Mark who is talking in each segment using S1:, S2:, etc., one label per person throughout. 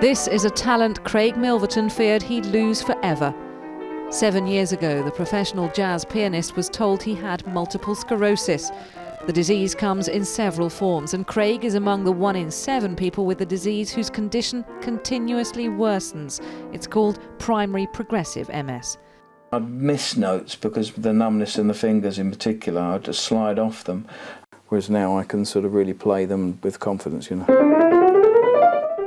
S1: This is a talent Craig Milverton feared he'd lose forever. 7 years ago, the professional jazz pianist was told he had multiple sclerosis. The disease comes in several forms, and Craig is among the 1 in 7 people with the disease whose condition continuously worsens. It's called primary progressive MS.
S2: I'd miss notes because of the numbness in the fingers in particular. I'd just slide off them, whereas now I can sort of really play them with confidence, you know.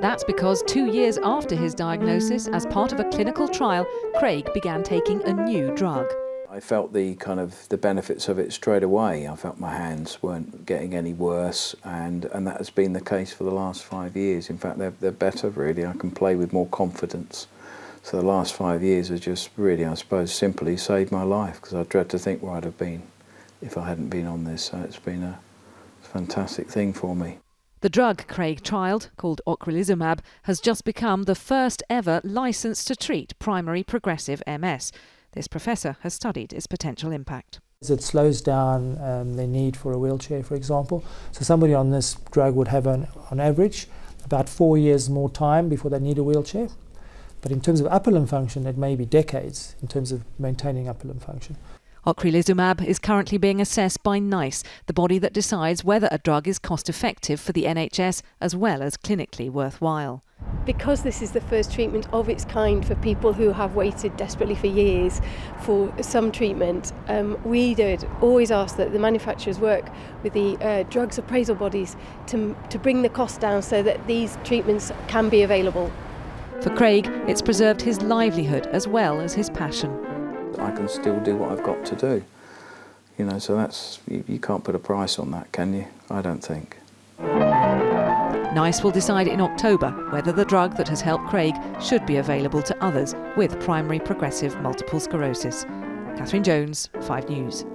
S1: That's because 2 years after his diagnosis, as part of a clinical trial, Craig began taking a new drug.
S2: I felt the benefits of it straight away. I felt my hands weren't getting any worse, and that has been the case for the last 5 years. In fact, they're better, really. I can play with more confidence. So the last 5 years have just really, I suppose, simply saved my life, because I dread to think where I'd have been if I hadn't been on this. So it's been a fantastic thing for me.
S1: The drug Craig trialled, called sclerosis, has just become the first ever licence to treat primary progressive MS. This professor has studied its potential impact.
S3: It slows down the need for a wheelchair, for example. So somebody on this drug would have, on average, about 4 years more time before they need a wheelchair. But in terms of upper limb function, it may be decades in terms of maintaining upper limb function.
S1: Sclerosis is currently being assessed by NICE, the body that decides whether a drug is cost-effective for the NHS as well as clinically worthwhile.
S4: Because this is the first treatment of its kind for people who have waited desperately for years for some treatment, we did always ask that the manufacturers work with the drugs appraisal bodies to bring the cost down so that these treatments can be available.
S1: For Craig, it's preserved his livelihood as well as his passion.
S2: I can still do what I've got to do, you know, so that's, you can't put a price on that, can you? I don't think.
S1: NICE will decide in October whether the drug that has helped Craig should be available to others with primary progressive multiple sclerosis. Catherine Jones, 5 News.